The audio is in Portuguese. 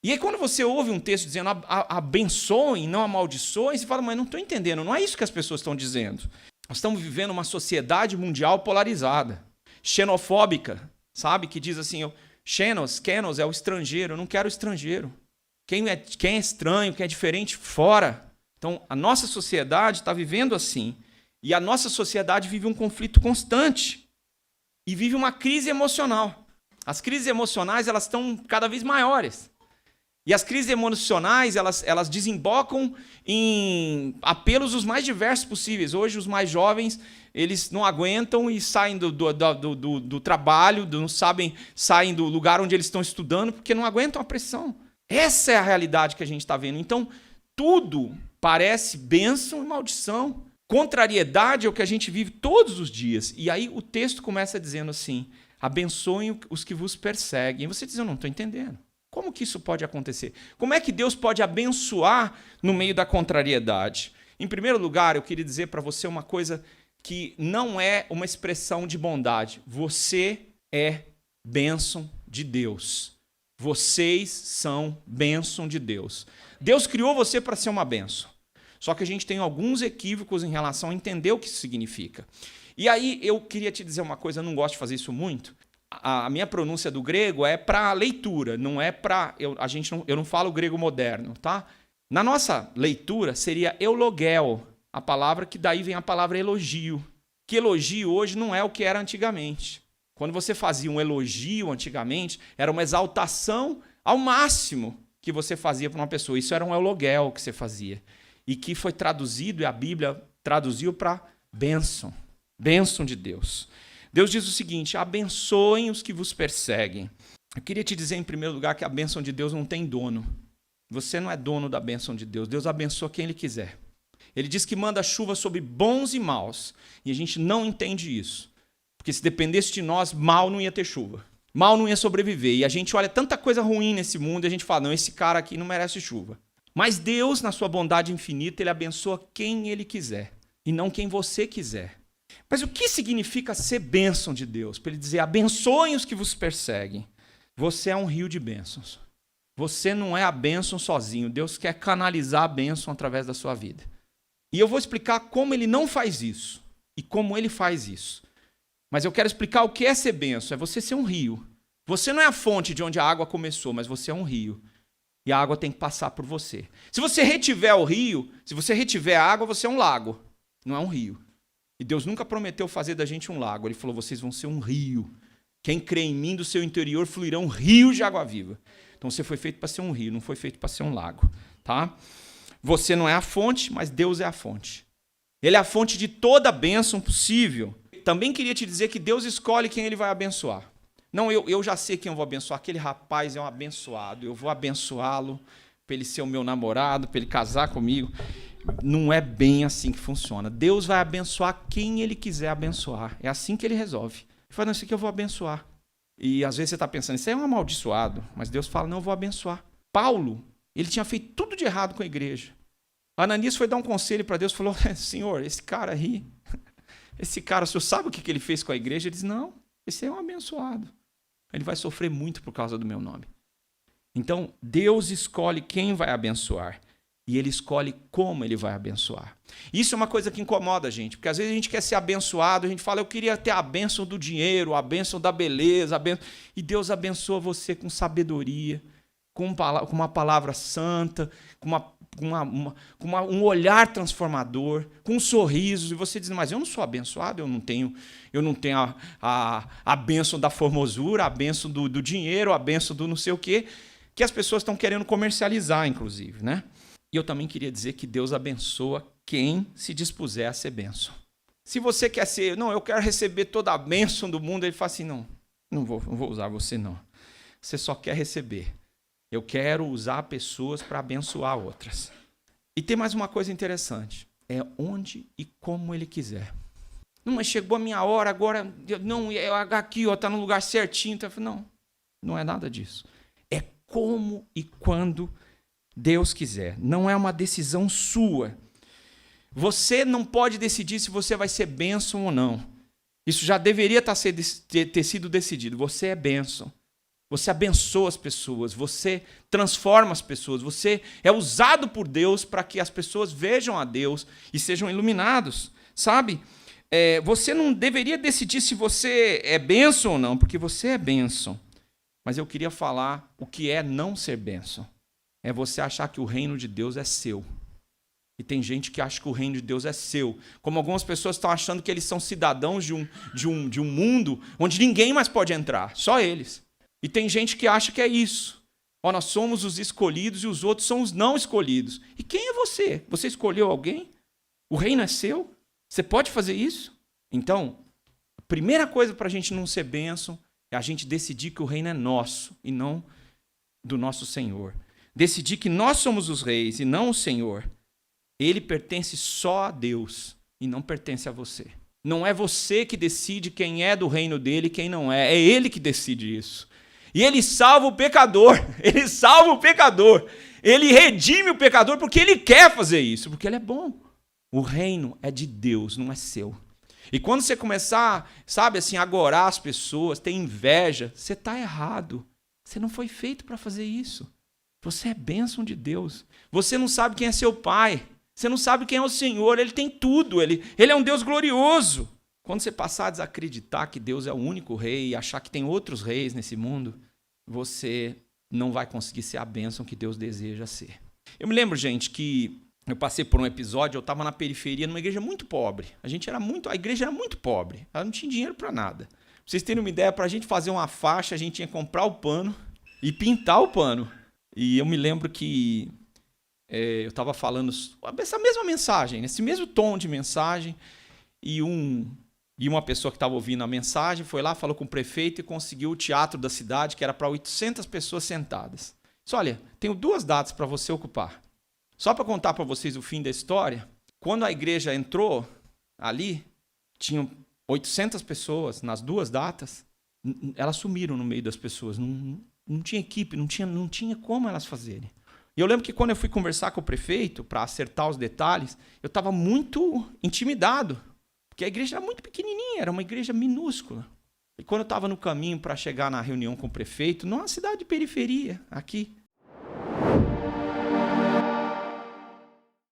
E aí quando você ouve um texto dizendo abençoem, não amaldiçoem, você fala, mas não estou entendendo, não é isso que as pessoas estão dizendo. Nós estamos vivendo uma sociedade mundial polarizada, xenofóbica, sabe? Que diz assim, xenos é o estrangeiro, eu não quero estrangeiro. Quem é estranho, quem é diferente, fora. Então, a nossa sociedade está vivendo assim. E a nossa sociedade vive um conflito constante. E vive uma crise emocional. As crises emocionais elas estão cada vez maiores. E as crises emocionais elas desembocam em apelos os mais diversos possíveis. Hoje, os mais jovens eles não aguentam e saem do trabalho, saem do lugar onde eles estão estudando, porque não aguentam a pressão. Essa é a realidade que a gente está vendo. Então, tudo parece bênção e maldição. Contrariedade é o que a gente vive todos os dias. E aí o texto começa dizendo assim, abençoem os que vos perseguem. E você diz, eu não estou entendendo. Como que isso pode acontecer? Como é que Deus pode abençoar no meio da contrariedade? Em primeiro lugar, eu queria dizer para você uma coisa que não é uma expressão de bondade. Você é bênção de Deus. Vocês são bênção de Deus. Deus criou você para ser uma bênção. Só que a gente tem alguns equívocos em relação a entender o que isso significa. E aí eu queria te dizer uma coisa, eu não gosto de fazer isso muito. A minha pronúncia do grego é para leitura, não é para... Eu não falo grego moderno, tá? Na nossa leitura seria eulogel, a palavra que daí vem a palavra elogio. Que elogio hoje não é o que era antigamente. Quando você fazia um elogio antigamente, era uma exaltação ao máximo que você fazia para uma pessoa. Isso era um eulogel que você fazia. E que foi traduzido, e a Bíblia traduziu para bênção. Bênção de Deus. Deus diz o seguinte, abençoem os que vos perseguem. Eu queria te dizer, em primeiro lugar, que a bênção de Deus não tem dono. Você não é dono da bênção de Deus. Deus abençoa quem Ele quiser. Ele diz que manda chuva sobre bons e maus. E a gente não entende isso. Porque se dependesse de nós, mal não ia ter chuva. Mal não ia sobreviver. E a gente olha tanta coisa ruim nesse mundo e a gente fala, não, esse cara aqui não merece chuva. Mas Deus, na sua bondade infinita, Ele abençoa quem Ele quiser. E não quem você quiser. Mas o que significa ser bênção de Deus? Para Ele dizer, abençoem os que vos perseguem. Você é um rio de bênçãos. Você não é a bênção sozinho. Deus quer canalizar a bênção através da sua vida. E eu vou explicar como Ele não faz isso. E como Ele faz isso. Mas eu quero explicar o que é ser bênção. É você ser um rio. Você não é a fonte de onde a água começou, mas você é um rio. E a água tem que passar por você. Se você retiver o rio, se você retiver a água, você é um lago. Não é um rio. E Deus nunca prometeu fazer da gente um lago. Ele falou, vocês vão ser um rio. Quem crê em mim, do seu interior fluirão rios de água viva. Então você foi feito para ser um rio, não foi feito para ser um lago. Tá? Você não é a fonte, mas Deus é a fonte. Ele é a fonte de toda a bênção possível. Também queria te dizer que Deus escolhe quem Ele vai abençoar. Não, eu já sei quem eu vou abençoar. Aquele rapaz é um abençoado. Eu vou abençoá-lo para ele ser o meu namorado, para ele casar comigo. Não é bem assim que funciona. Deus vai abençoar quem Ele quiser abençoar. É assim que Ele resolve. Ele fala, não, isso aqui eu vou abençoar. E às vezes você está pensando, isso é um amaldiçoado. Mas Deus fala, não, eu vou abençoar. Paulo, ele tinha feito tudo de errado com a igreja. Ananias foi dar um conselho para Deus, falou, Senhor, esse cara aí, esse cara, o senhor sabe o que ele fez com a igreja? Ele disse, não, esse é um abençoado. Ele vai sofrer muito por causa do meu nome. Então, Deus escolhe quem vai abençoar. E Ele escolhe como Ele vai abençoar. Isso é uma coisa que incomoda a gente. Porque às vezes a gente quer ser abençoado, a gente fala, eu queria ter a bênção do dinheiro, a bênção da beleza. E Deus abençoa você com sabedoria, com uma palavra santa, com um olhar transformador, com sorrisos. E você diz, mas eu não sou abençoado, eu não tenho a bênção da formosura, a bênção do dinheiro, a bênção do não sei o quê, que as pessoas estão querendo comercializar, inclusive, né? E eu também queria dizer que Deus abençoa quem se dispuser a ser bênção. Se você quer ser, não, eu quero receber toda a bênção do mundo, Ele fala assim, não vou usar você, não. Você só quer receber. Eu quero usar pessoas para abençoar outras. E tem mais uma coisa interessante. É onde e como Ele quiser. Não, mas chegou a minha hora, agora, não, aqui está no lugar certinho. Então, não é nada disso. É como e quando Deus quiser. Não é uma decisão sua. Você não pode decidir se você vai ser bênção ou não. Isso já deveria ter sido decidido. Você é bênção. Você abençoa as pessoas, você transforma as pessoas, você é usado por Deus para que as pessoas vejam a Deus e sejam iluminados, sabe? Você não deveria decidir se você é bênção ou não, porque você é bênção. Mas eu queria falar o que é não ser bênção. É você achar que o reino de Deus é seu. E tem gente que acha que o reino de Deus é seu. Como algumas pessoas estão achando que eles são cidadãos de um mundo onde ninguém mais pode entrar, só eles. E tem gente que acha que é isso. Nós somos os escolhidos e os outros são os não escolhidos. E quem é você? Você escolheu alguém? O reino é seu? Você pode fazer isso? Então, a primeira coisa para a gente não ser bênção é a gente decidir que o reino é nosso e não do nosso Senhor. Decidir que nós somos os reis e não o Senhor. Ele pertence só a Deus e não pertence a você. Não é você que decide quem é do reino dele e quem não é. É ele que decide isso. E ele salva o pecador. Ele salva o pecador. Ele redime o pecador porque ele quer fazer isso, porque ele é bom. O reino é de Deus, não é seu. E quando você começar, sabe, assim, a agorar as pessoas, ter inveja, você está errado. Você não foi feito para fazer isso. Você é bênção de Deus. Você não sabe quem é seu pai. Você não sabe quem é o Senhor. Ele tem tudo. Ele é um Deus glorioso. Quando você passar a desacreditar que Deus é o único rei e achar que tem outros reis nesse mundo, você não vai conseguir ser a bênção que Deus deseja ser. Eu me lembro, gente, que eu passei por um episódio, eu estava na periferia, numa igreja muito pobre. A igreja era muito pobre. Ela não tinha dinheiro para nada. Pra vocês terem uma ideia, para a gente fazer uma faixa, a gente tinha que comprar o pano e pintar o pano. E eu me lembro que eu estava falando essa mesma mensagem, esse mesmo tom de mensagem, e uma pessoa que estava ouvindo a mensagem foi lá, falou com o prefeito e conseguiu o teatro da cidade, que era para 800 pessoas sentadas. Disse, olha, tenho 2 datas para você ocupar. Só para contar para vocês o fim da história, quando a igreja entrou ali, tinham 800 pessoas nas 2 datas, elas sumiram no meio das pessoas, não tinha equipe, não tinha como elas fazerem. E eu lembro que quando eu fui conversar com o prefeito para acertar os detalhes, eu estava muito intimidado, porque a igreja era muito pequenininha, era uma igreja minúscula. E quando eu estava no caminho para chegar na reunião com o prefeito, numa cidade de periferia, aqui,